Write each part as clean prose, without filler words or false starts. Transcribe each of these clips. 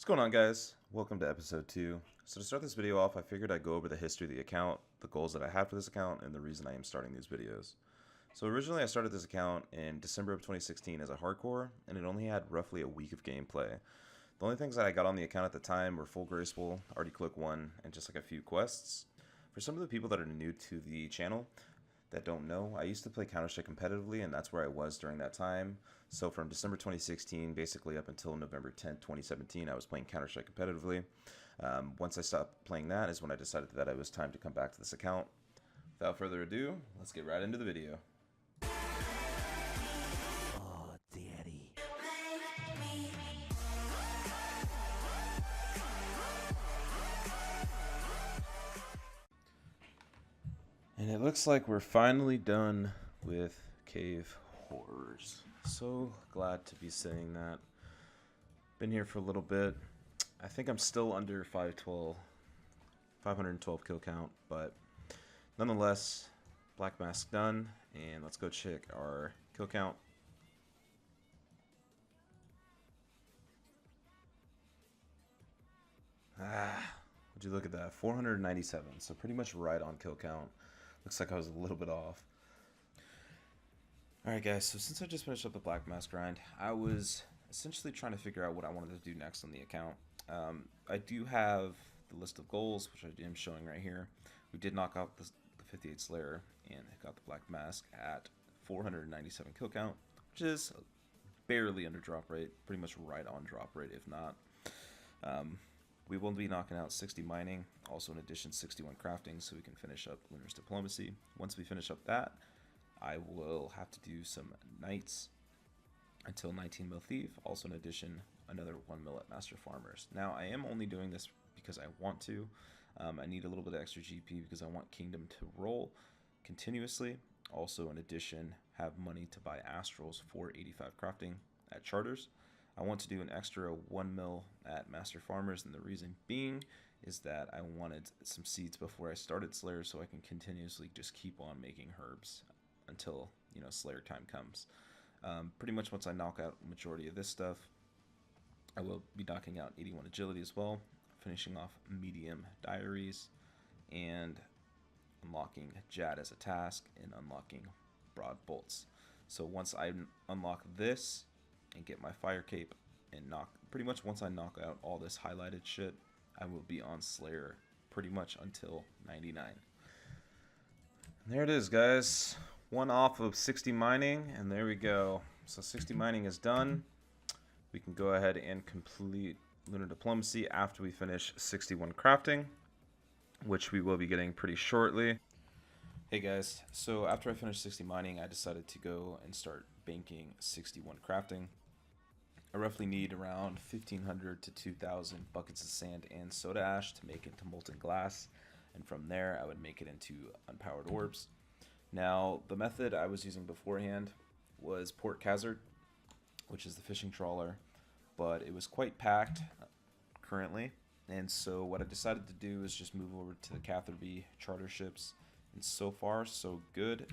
What's going on, guys? Welcome to episode 2. So to start this video off, I figured I'd go over the history of the account, the goals that I have for this account, and the reason I am starting these videos. So originally I started this account in December of 2016 as a hardcore, and it only had roughly a week of gameplay. The only things that I got on the account at the time were Full Graceful, Already Click 1, and just like a few quests. For some of the people that are new to the channel, that don't know, I used to play Counter-Strike competitively, and that's where I was during that time. So from December 2016, basically up until November 10th, 2017, I was playing Counter-Strike competitively. Once I stopped playing that is when I decided that it was time to come back to this account. Without further ado, let's get right into the video. Oh, Daddy. And it looks like we're finally done with Cave Horrors. So glad to be saying that. Been here for a little bit. I think I'm still under 512 kill count, but nonetheless, Black Mask done, and let's go check our kill count. Would you look at that? 497, so pretty much right on kill count. Looks like I was a little bit off. Alright guys, so since I just finished up the Black Mask grind, I was essentially trying to figure out what I wanted to do next on the account. I do have the list of goals, which I am showing right here. We did knock out the 58 Slayer and got the Black Mask at 497 kill count, which is barely under drop rate, pretty much right on drop rate if not. We will be knocking out 60 mining, also in addition 61 crafting, so we can finish up Luna's Diplomacy. Once we finish up that, I will have to do some Knights until 19 mil Thief, also in addition another 1 mil at Master Farmers. Now I am only doing this because I want to. I need a little bit of extra GP because I want Kingdom to roll continuously. Also in addition, have money to buy Astrals for 85 crafting at Charters. I want to do an extra 1 mil at Master Farmers, and the reason being is that I wanted some seeds before I started Slayer so I can continuously just keep on making herbs until, you know, Slayer time comes. Pretty much once I knock out the majority of this stuff, I will be knocking out 81 agility as well, finishing off medium diaries, and unlocking Jad as a task, and unlocking broad bolts. So once I unlock this and get my fire cape and pretty much once I knock out all this highlighted shit, I will be on Slayer pretty much until 99. And there it is, guys. One off of 60 mining, and there we go. So 60 mining is done. We can go ahead and complete Lunar Diplomacy after we finish 61 crafting, which we will be getting pretty shortly. Hey guys, so after I finished 60 mining, I decided to go and start banking 61 crafting. I roughly need around 1,500 to 2,000 buckets of sand and soda ash to make it into molten glass, and from there I would make it into unpowered orbs. Now, the method I was using beforehand was Port Khazard, which is the fishing trawler, but it was quite packed currently, and so what I decided to do is just move over to the Catherby charter ships, and so far so good.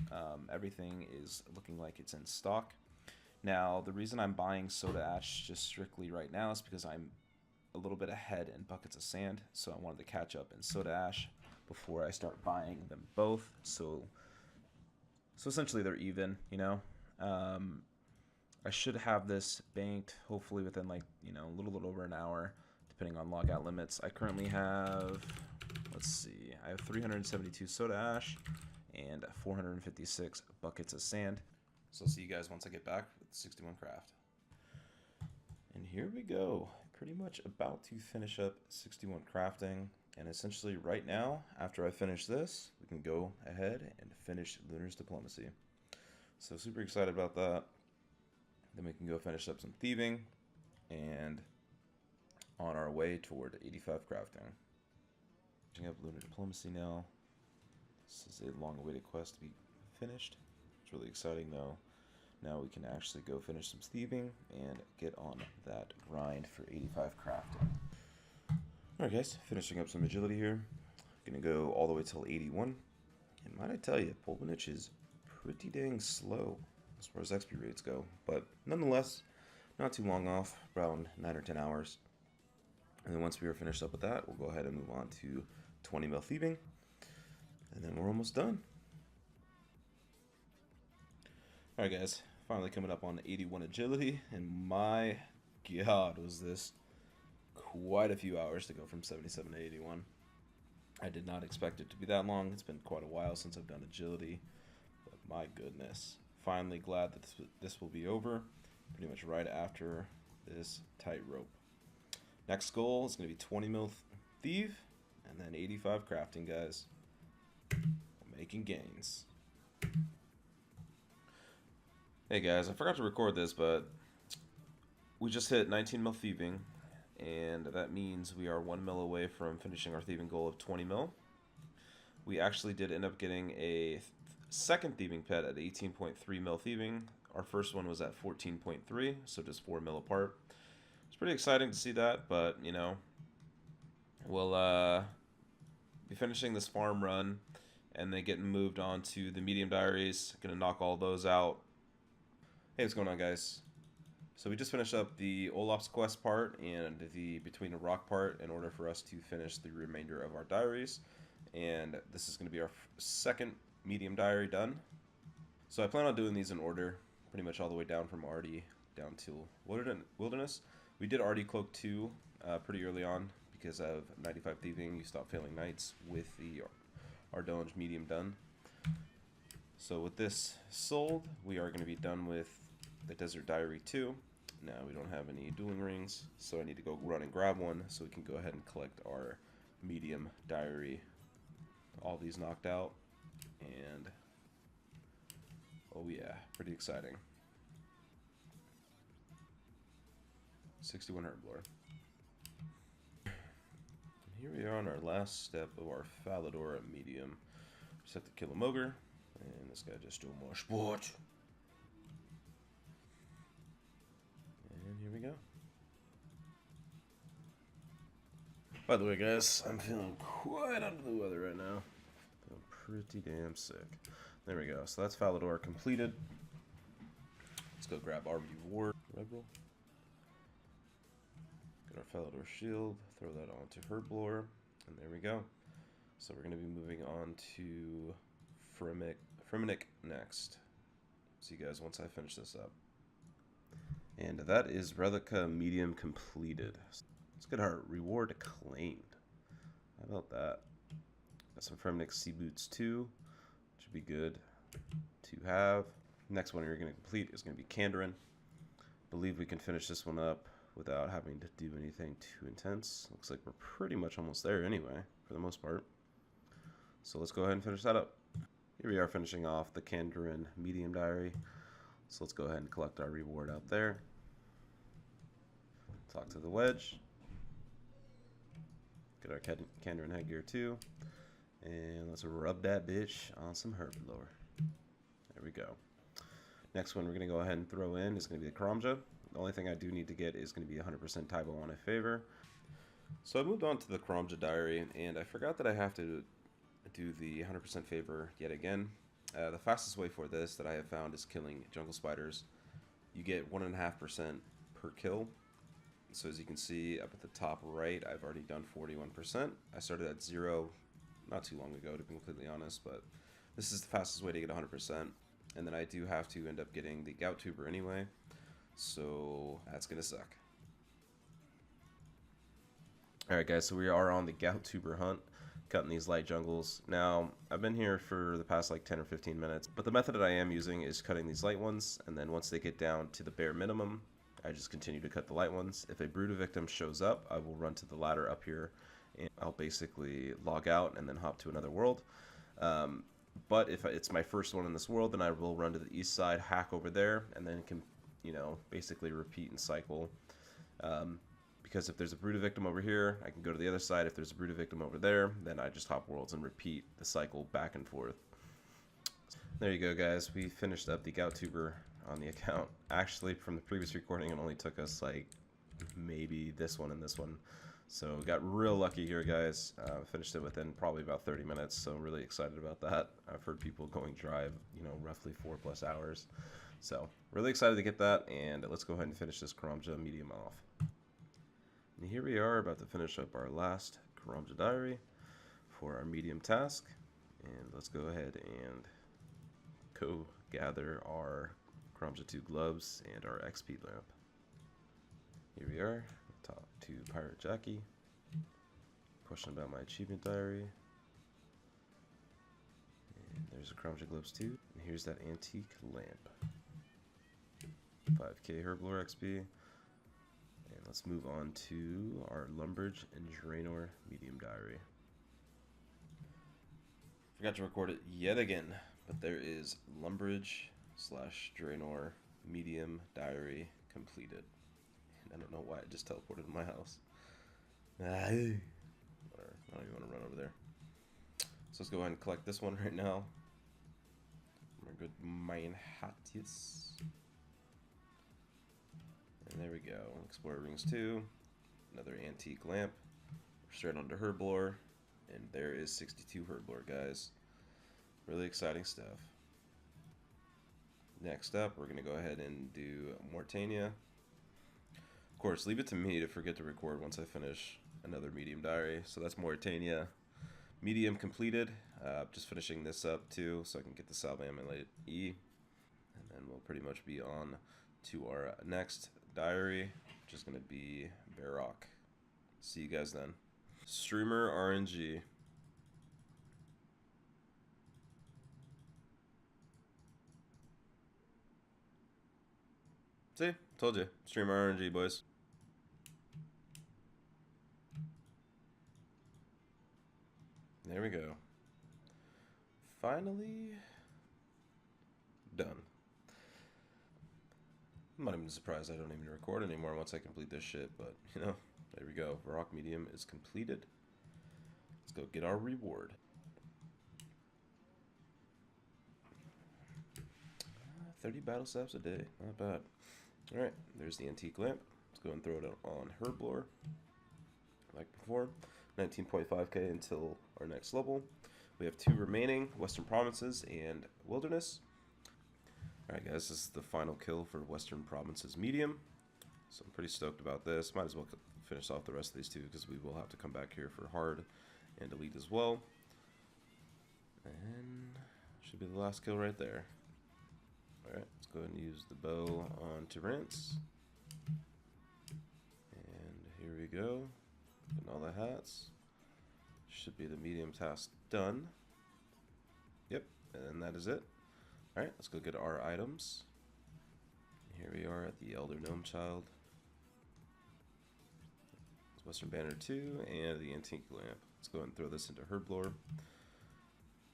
Everything is looking like it's in stock. Now, the reason I'm buying soda ash just strictly right now is because I'm a little bit ahead in buckets of sand, so I wanted to catch up in soda ash before I start buying them both. So essentially they're even, you know. I should have this banked hopefully within, like, you know, a little over an hour, depending on logout limits. I currently have, let's see, I have 372 soda ash and 456 buckets of sand. So I'll see you guys once I get back with 61 craft. And here we go. Pretty much about to finish up 61 crafting. And essentially right now, after I finish this, we can go ahead and finish Lunar's Diplomacy. So super excited about that. Then we can go finish up some thieving and on our way toward 85 crafting. Finishing up Lunar Diplomacy now. This is a long-awaited quest to be finished. It's really exciting though. Now we can actually go finish some thieving and get on that grind for 85 crafting. Alright guys, finishing up some agility here. Gonna go all the way till 81. And might I tell you, Polvinich is pretty dang slow as far as XP rates go. But nonetheless, not too long off, around 9 or 10 hours. And then once we are finished up with that, we'll go ahead and move on to 20 mil thieving. And then we're almost done. Alright guys, finally coming up on 81 agility, and my god, was this quite a few hours to go from 77 to 81. I did not expect it to be that long. It's been quite a while since I've done agility, but my goodness. Finally glad that this will be over, pretty much right after this tightrope. Next goal is going to be 20 mil thieve, and then 85 crafting, guys. Making gains. Hey guys, I forgot to record this, but we just hit 19 mil thieving, and that means we are 1 mil away from finishing our thieving goal of 20 mil. We actually did end up getting a second thieving pet at 18.3 mil thieving. Our first one was at 14.3, so just 4 mil apart. It's pretty exciting to see that, but you know, we'll be finishing this farm run and then getting moved on to the medium diaries. Gonna knock all those out. Hey, what's going on, guys? So we just finished up the Olaf's quest part and the Between a Rock part in order for us to finish the remainder of our diaries. And this is going to be our second medium diary done. So I plan on doing these in order, pretty much all the way down from Artie down to Wilderness. We did Artie Cloak 2 pretty early on because of 95 thieving. You stop failing nights with the Ardonge medium done. So with this sold, we are going to be done with the Desert Diary 2. Now we don't have any dueling rings, so I need to go run and grab one so we can go ahead and collect our medium diary. All these knocked out, and oh yeah, pretty exciting. 61 Herblore. Here we are on our last step of our Falador medium. Just have to kill a Mogre, and this guy just stole more sport. And here we go. By the way, guys, I'm feeling quite under the weather right now. Feeling pretty damn sick. There we go. So that's Falador completed. Let's go grab our reward. Rebel. Get our Falador shield. Throw that onto Herblore. And there we go. So we're going to be moving on to Fremenic next. See you guys once I finish this up. And that is Relica medium completed. Let's get our reward claimed. How about that? Got some Fremenic Sea Boots 2. Should be good to have. Next one you're going to complete is going to be Kandarin. Believe we can finish this one up without having to do anything too intense. Looks like we're pretty much almost there anyway, for the most part. So let's go ahead and finish that up. Here we are finishing off the Kandarin medium diary. So let's go ahead and collect our reward out there. Talk to the wedge. Get our Kandarin headgear too. And let's rub that bitch on some Herblore. There we go. Next one we're going to go ahead and throw in is going to be the Karamja. The only thing I do need to get is going to be 100% Taibo on a favor. So I moved on to the Karamja diary, and I forgot that I have to do the 100% favor yet again. The fastest way for this that I have found is killing jungle spiders. You get 1.5% per kill. So as you can see up at the top right, I've already done 41%. I started at 0 not too long ago, to be completely honest, but this is the fastest way to get 100%. And then I do have to end up getting the Gout Tuber anyway, so that's gonna suck. Alright guys, so we are on the Gout Tuber hunt, cutting these light jungles. Now, I've been here for the past like 10 or 15 minutes, but the method that I am using is cutting these light ones, and then once they get down to the bare minimum, I just continue to cut the light ones. If a Brood victim shows up, I will run to the ladder up here, and I'll basically log out and then hop to another world. But if it's my first one in this world, then I will run to the east side, hack over there, and then can, you know, basically repeat and cycle. Because if there's a Brood victim over here, I can go to the other side. If there's a Brood victim over there, then I just hop worlds and repeat the cycle back and forth. There you go, guys. We finished up the Gout Tuber on the account. Actually, from the previous recording, it only took us like maybe this one and this one. So got real lucky here, guys. Finished it within probably about 30 minutes, so I'm really excited about that. I've heard people going drive, you know, roughly 4+ hours. So really excited to get that, and let's go ahead and finish this Karamja medium off. And here we are about to finish up our last Karamja diary for our medium task. And let's go ahead and go gather our Karamja 2 gloves and our XP lamp. Here we are, top to Pirate Jackie. Question about my achievement diary. And there's a Karamja gloves too. And here's that antique lamp. 5k Herblore XP. And let's move on to our Lumbridge and Draenor medium diary. Forgot to record it yet again, but there is Lumbridge / Draenor medium diary completed. And I don't know why it just teleported to my house. Whatever. I don't even want to run over there. So let's go ahead and collect this one right now. My good mine Hattis. And there we go. Explorer Rings 2. Another antique lamp. We're straight onto Herblore. And there is 62 Herblore, guys. Really exciting stuff. Next up, we're going to go ahead and do Mortania. Of course, leave it to me to forget to record once I finish another medium diary. So that's Mortania. Medium completed. Just finishing this up too, so I can get the Salvamalate E. And then we'll pretty much be on to our next diary, which is going to be Barrock. See you guys then. Streamer RNG. See? Told you. Streamer RNG, boys. There we go. Finally done. I'm not even surprised I don't even record anymore once I complete this shit, but you know, there we go. Varrock medium is completed. Let's go get our reward. 30 battle saps a day, not bad. Alright, there's the antique lamp. Let's go and throw it on Herblore. Like before, 19.5k until our next level. We have 2 remaining, Western Provinces and Wilderness. Alright guys, this is the final kill for Western Provinces medium. So I'm pretty stoked about this. Might as well finish off the rest of these 2 because we will have to come back here for hard and elite as well. And should be the last kill right there. Alright, let's go ahead and use the bow on Terrence. And here we go. Getting all the hats. Should be the medium task done. Yep, and that is it. Alright, let's go get our items. Here we are at the Elder Gnome Child. It's Western Banner 2 and the Antique Lamp. Let's go ahead and throw this into Herblore.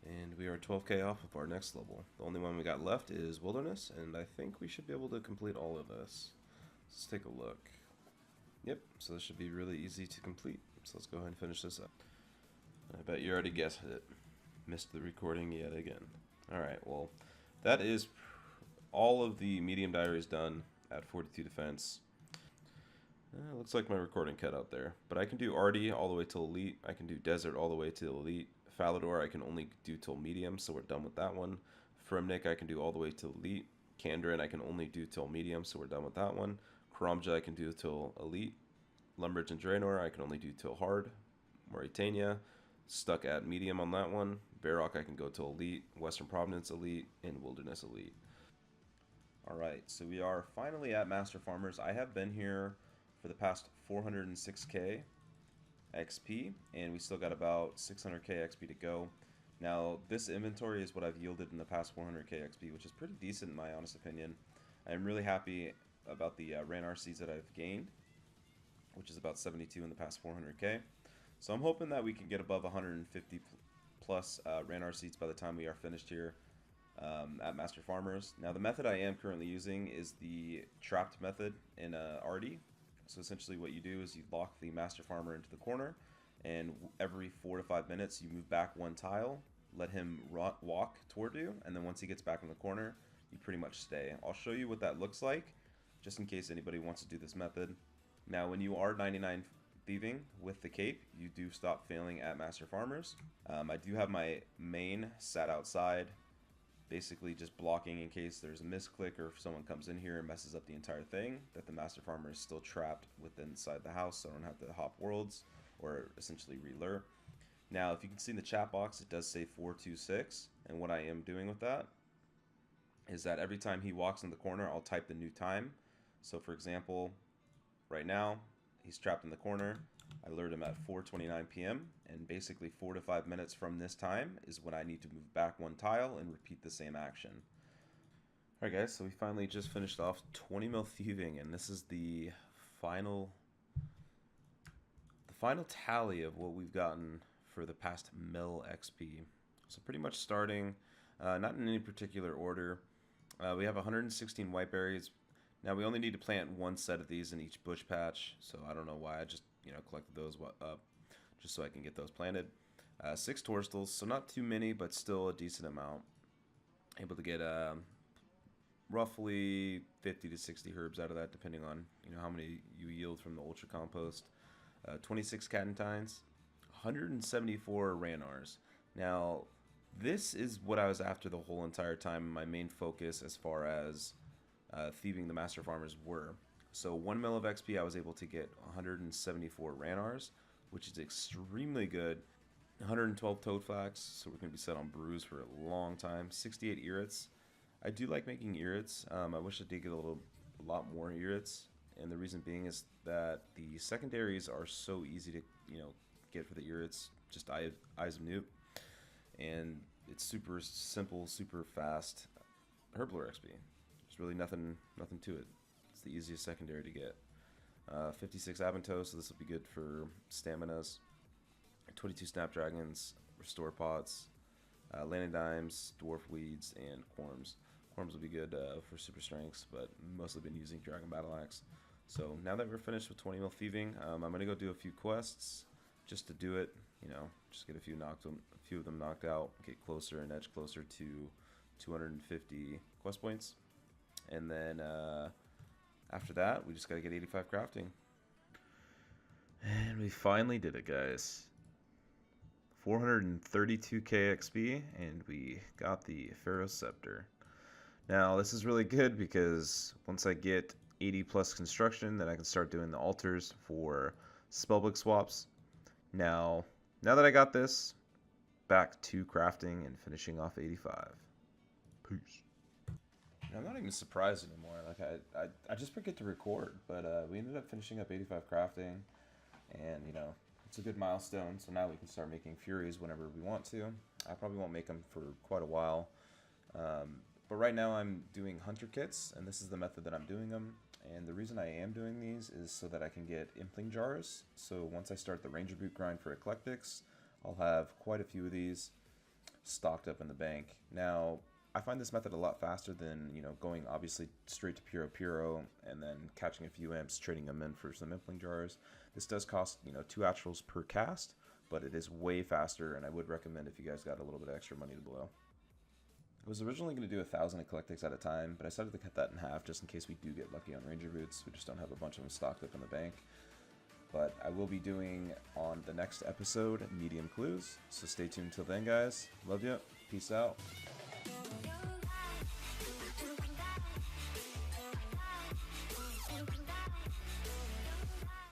And we are 12k off of our next level. The only one we got left is Wilderness, and I think we should be able to complete all of this. Let's take a look. Yep, so this should be really easy to complete. So let's go ahead and finish this up. I bet you already guessed it. Missed the recording yet again. Alright, well, that is all of the medium diaries done at 42 defense. Looks like my recording cut out there. But I can do Artie all the way till Elite. I can do Desert all the way to Elite. Falador I can only do till medium, so we're done with that one. Fremnik I can do all the way till Elite. Kandrin I can only do till medium, so we're done with that one. Karamja I can do till Elite. Lumbridge and Draenor I can only do till hard. Mauritania, stuck at medium on that one. Barrock I can go till Elite. Western Province Elite. And Wilderness Elite. Alright, so we are finally at Master Farmers. I have been here for the past 406k XP, and we still got about 600k XP to go. Now, this inventory is what I've yielded in the past 400k XP, which is pretty decent in my honest opinion. I'm really happy about the Ranar seeds that I've gained, which is about 72 in the past 400k. So I'm hoping that we can get above 150 plus Ranar seeds by the time we are finished here at Master Farmers. Now, the method I am currently using is the trapped method in Artie. So essentially what you do is you lock the Master Farmer into the corner, and every 4 to 5 minutes you move back 1 tile, let him walk toward you, and then once he gets back in the corner, you pretty much stay. I'll show you what that looks like, just in case anybody wants to do this method. Now, when you are 99 thieving with the cape, you do stop failing at Master Farmers. I do have my main sat outside basically just blocking in case there's a misclick or if someone comes in here and messes up the entire thing, that the Master Farmer is still trapped within inside the house, so I don't have to hop worlds or essentially relure. Now, if you can see in the chat box, it does say 426, and what I am doing with that is that every time he walks in the corner, I'll type the new time. So for example, right now, he's trapped in the corner. I lured him at 4:29 p.m. and basically 4 to 5 minutes from this time is when I need to move back one tile and repeat the same action. Alright guys, so we finally just finished off 20 mil thieving, and this is the final tally of what we've gotten for the past mil XP. So pretty much starting, not in any particular order. We have 116 white berries. Now we only need to plant one set of these in each bush patch, so I don't know why I just collected those up just so I can get those planted. 6 torstals, so not too many, but still a decent amount. Able to get roughly 50 to 60 herbs out of that, depending on how many you yield from the ultra compost. 26 catentines, 174 ranars. Now this is what I was after the whole entire time. My main focus as far as thieving the Master Farmers were. So 1 mil of XP, I was able to get 174 ranars, which is extremely good. 112 toadflax, so we're going to be set on brews for a long time. 68 irrits. I do like making irrits. I wish I did get a lot more irrits, and the reason being is that the secondaries are so easy to get for the irrits. Just Eyes of Newt, and it's super simple, super fast herblore XP. There's really nothing to it. It's the easiest secondary to get. 56 Abentos, so this will be good for staminas. 22 Snapdragons, Restore Pots, Lanidimes, Dwarf Weeds, and Corms. Corms will be good for super strengths, but mostly been using Dragon Battle Axe. So now that we're finished with 20 mil thieving, I'm gonna go do a few quests just to do it. Just get a few of them knocked out, get closer and edge closer to 250 quest points, and then after that, we just gotta get 85 crafting. And we finally did it, guys. 432k XP, and we got the Pharaoh Scepter. Now, this is really good because once I get 80 plus construction, then I can start doing the altars for spellbook swaps. Now that I got this, back to crafting and finishing off 85. Peace. I'm not even surprised anymore. Like I just forget to record, but we ended up finishing up 85 crafting, and it's a good milestone. So now we can start making Furies whenever we want to. I probably won't make them for quite a while, but right now I'm doing hunter kits, and this is the method that I'm doing them. And the reason I am doing these is so that I can get impling jars. So once I start the Ranger Boot grind for Eclectics, I'll have quite a few of these stocked up in the bank. Now, I find this method a lot faster than going obviously straight to Puro and then catching a few imps, trading them in for some impling jars. This does cost 2 astrals per cast, but it is way faster, and I would recommend if you guys got a little bit of extra money to blow. I was originally going to do 1,000 Eclectics at a time, but I decided to cut that in half just in case we do get lucky on Ranger Boots. We just don't have a bunch of them stocked up in the bank. But I will be doing on the next episode medium clues, so stay tuned till then, guys. Love you. Peace out.